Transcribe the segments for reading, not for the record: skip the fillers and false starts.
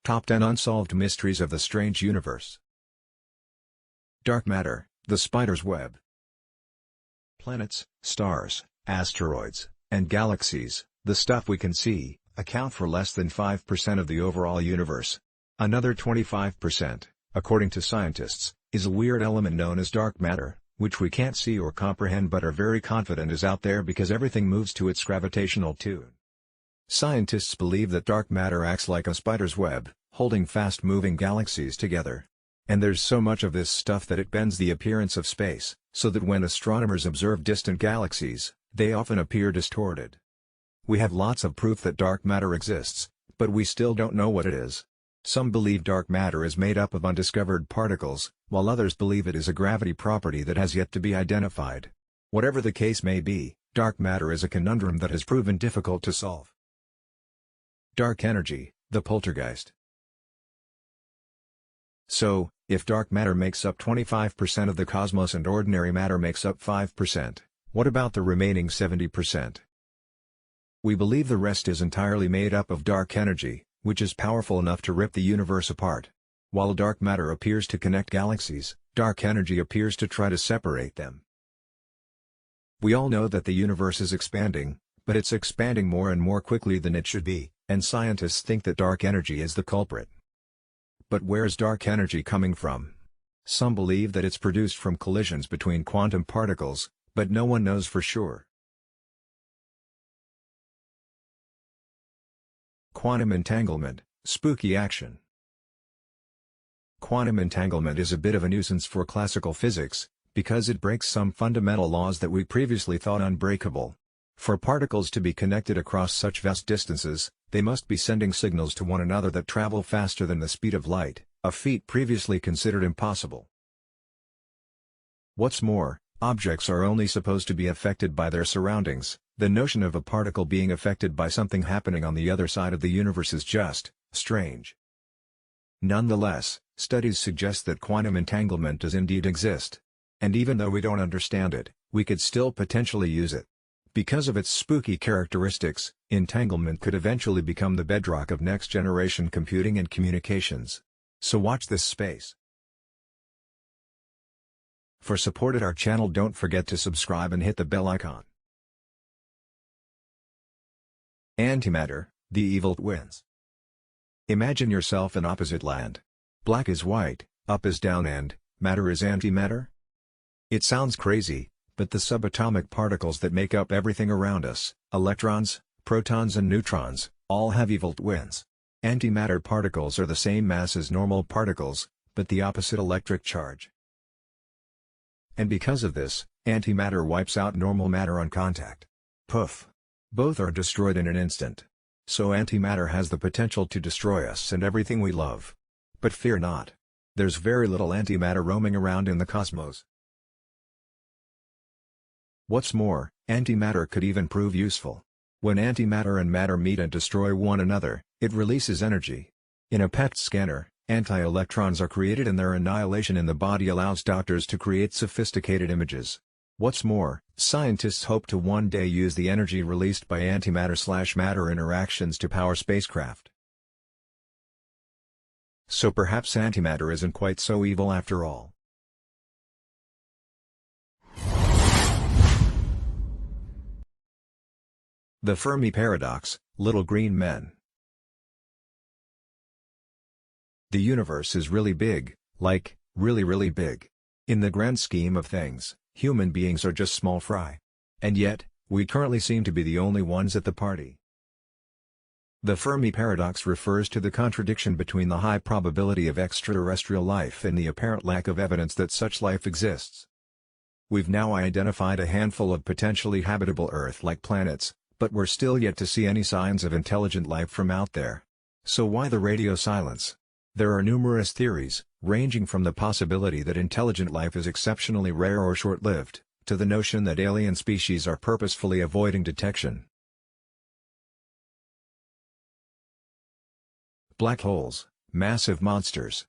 Top 10 Unsolved Mysteries of the Strange Universe. Dark matter, the spider's web. Planets, stars, asteroids, and galaxies, the stuff we can see, account for less than 5% of the overall universe. Another 25%, according to scientists, is a weird element known as dark matter, which we can't see or comprehend but are very confident is out there because everything moves to its gravitational tune. Scientists believe that dark matter acts like a spider's web, holding fast-moving galaxies together. And there's so much of this stuff that it bends the appearance of space, so that when astronomers observe distant galaxies, they often appear distorted. We have lots of proof that dark matter exists, but we still don't know what it is. Some believe dark matter is made up of undiscovered particles, while others believe it is a gravity property that has yet to be identified. Whatever the case may be, dark matter is a conundrum that has proven difficult to solve. Dark energy, the poltergeist. So, if dark matter makes up 25% of the cosmos and ordinary matter makes up 5%, what about the remaining 70%? We believe the rest is entirely made up of dark energy, which is powerful enough to rip the universe apart. While dark matter appears to connect galaxies, dark energy appears to try to separate them. We all know that the universe is expanding, but it's expanding more and more quickly than it should be, and scientists think that dark energy is the culprit. But where's dark energy coming from? Some believe that it's produced from collisions between quantum particles, but no one knows for sure. Quantum entanglement, spooky action. Quantum entanglement is a bit of a nuisance for classical physics, because it breaks some fundamental laws that we previously thought unbreakable. For particles to be connected across such vast distances, they must be sending signals to one another that travel faster than the speed of light, a feat previously considered impossible. What's more, objects are only supposed to be affected by their surroundings. The notion of a particle being affected by something happening on the other side of the universe is just strange. Nonetheless, studies suggest that quantum entanglement does indeed exist. And even though we don't understand it, we could still potentially use it. Because of its spooky characteristics, entanglement could eventually become the bedrock of next-generation computing and communications. So watch this space. For support at our channel, don't forget to subscribe and hit the bell icon. Antimatter, the evil twins. Imagine yourself in opposite land. Black is white, up is down and matter is antimatter? It sounds crazy, but the subatomic particles that make up everything around us, electrons, protons and neutrons, all have evil twins. Antimatter particles are the same mass as normal particles, but the opposite electric charge. And because of this, antimatter wipes out normal matter on contact. Poof! Both are destroyed in an instant. So antimatter has the potential to destroy us and everything we love. But fear not. There's very little antimatter roaming around in the cosmos. What's more, antimatter could even prove useful. When antimatter and matter meet and destroy one another, it releases energy. In a PET scanner, anti-electrons are created and their annihilation in the body allows doctors to create sophisticated images. What's more, scientists hope to one day use the energy released by antimatter/matter interactions to power spacecraft. So perhaps antimatter isn't quite so evil after all. The Fermi Paradox, little green men. The universe is really big, like, really big. In the grand scheme of things, human beings are just small fry. And yet, we currently seem to be the only ones at the party. The Fermi Paradox refers to the contradiction between the high probability of extraterrestrial life and the apparent lack of evidence that such life exists. We've now identified a handful of potentially habitable Earth-like planets, but we're still yet to see any signs of intelligent life from out there. So why the radio silence? There are numerous theories, ranging from the possibility that intelligent life is exceptionally rare or short-lived, to the notion that alien species are purposefully avoiding detection. Black holes, massive monsters.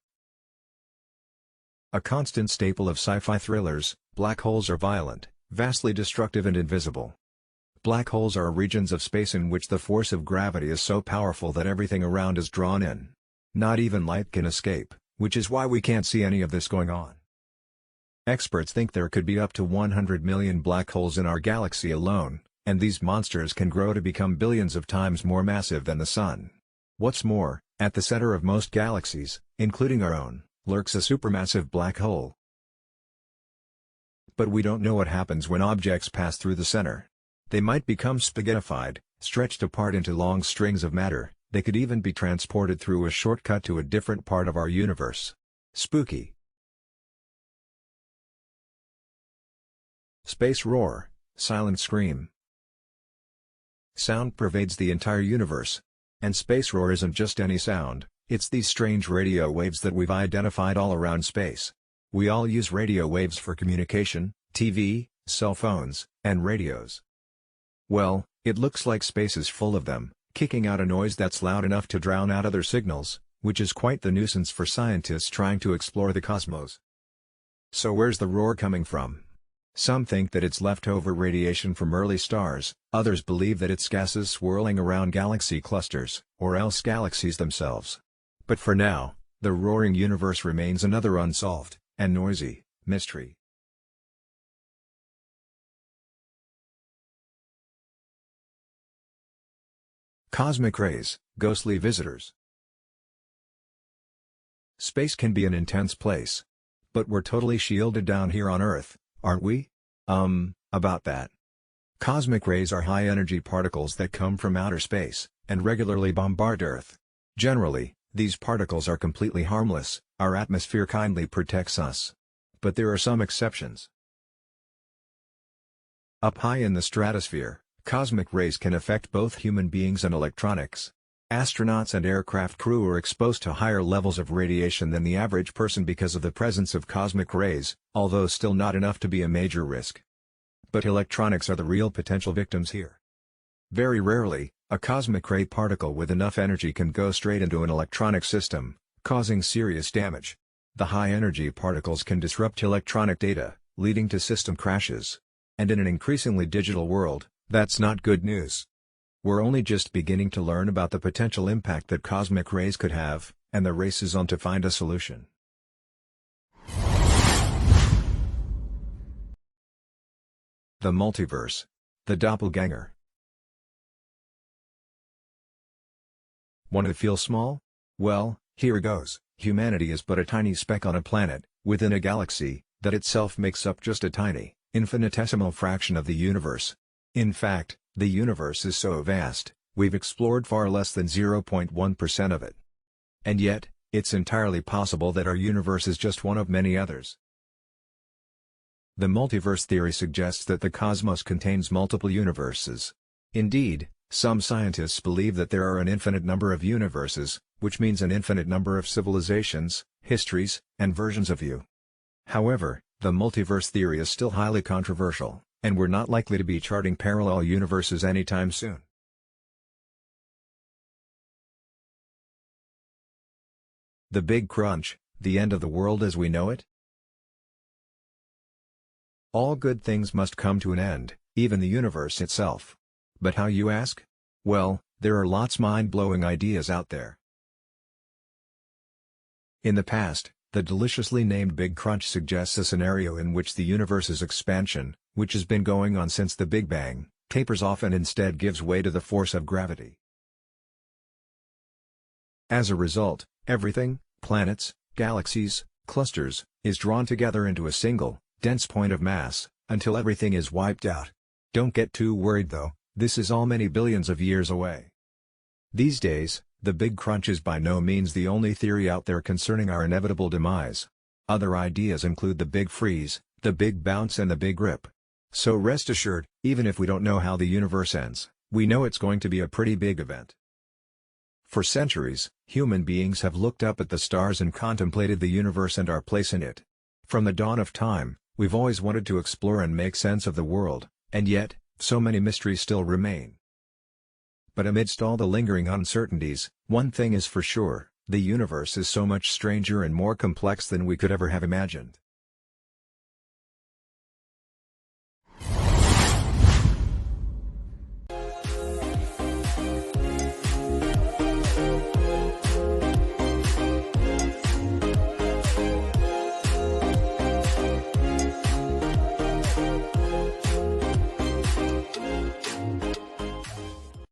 A constant staple of sci-fi thrillers, black holes are violent, vastly destructive and invisible. Black holes are regions of space in which the force of gravity is so powerful that everything around is drawn in. Not even light can escape, which is why we can't see any of this going on. Experts think there could be up to 100 million black holes in our galaxy alone, and these monsters can grow to become billions of times more massive than the Sun. What's more, at the center of most galaxies, including our own, lurks a supermassive black hole. But we don't know what happens when objects pass through the center. They might become spaghettified, stretched apart into long strings of matter. They could even be transported through a shortcut to a different part of our universe. Spooky. Space roar, silent scream. Sound pervades the entire universe. And space roar isn't just any sound, it's these strange radio waves that we've identified all around space. We all use radio waves for communication, TV, cell phones, and radios. Well, it looks like space is full of them, kicking out a noise that's loud enough to drown out other signals, which is quite the nuisance for scientists trying to explore the cosmos. So where's the roar coming from? Some think that it's leftover radiation from early stars, others believe that it's gases swirling around galaxy clusters, or else galaxies themselves. But for now, the roaring universe remains another unsolved, and noisy, mystery. Cosmic rays, ghostly visitors. Space can be an intense place. But we're totally shielded down here on Earth, aren't we? About that. Cosmic rays are high-energy particles that come from outer space, and regularly bombard Earth. Generally, these particles are completely harmless, our atmosphere kindly protects us. But there are some exceptions. Up high in the stratosphere, cosmic rays can affect both human beings and electronics. Astronauts and aircraft crew are exposed to higher levels of radiation than the average person because of the presence of cosmic rays, although still not enough to be a major risk. But electronics are the real potential victims here. Very rarely, a cosmic ray particle with enough energy can go straight into an electronic system, causing serious damage. The high-energy particles can disrupt electronic data, leading to system crashes. And in an increasingly digital world, that's not good news. We're only just beginning to learn about the potential impact that cosmic rays could have, and the race is on to find a solution. The multiverse. The doppelganger. Want to feel small? Well, here goes. Humanity is but a tiny speck on a planet, within a galaxy, that itself makes up just a tiny, infinitesimal fraction of the universe. In fact, the universe is so vast, we've explored far less than 0.1% of it. And yet, it's entirely possible that our universe is just one of many others. The multiverse theory suggests that the cosmos contains multiple universes. Indeed, some scientists believe that there are an infinite number of universes, which means an infinite number of civilizations, histories, and versions of you. However, the multiverse theory is still highly controversial, and we're not likely to be charting parallel universes anytime soon. The Big Crunch, the end of the world as we know it? All good things must come to an end, even the universe itself. But how, you ask? Well, there are lots mind-blowing ideas out there. In the past, the deliciously named Big Crunch suggests a scenario in which the universe's expansion, which has been going on since the Big Bang, tapers off and instead gives way to the force of gravity. As a result, everything, planets, galaxies, clusters, is drawn together into a single, dense point of mass, until everything is wiped out. Don't get too worried though, this is all many billions of years away. These days, the Big Crunch is by no means the only theory out there concerning our inevitable demise. Other ideas include the Big Freeze, the Big Bounce and the Big Rip. So rest assured, even if we don't know how the universe ends, we know it's going to be a pretty big event. For centuries, human beings have looked up at the stars and contemplated the universe and our place in it. From the dawn of time, we've always wanted to explore and make sense of the world, and yet, so many mysteries still remain. But amidst all the lingering uncertainties, one thing is for sure, the universe is so much stranger and more complex than we could ever have imagined.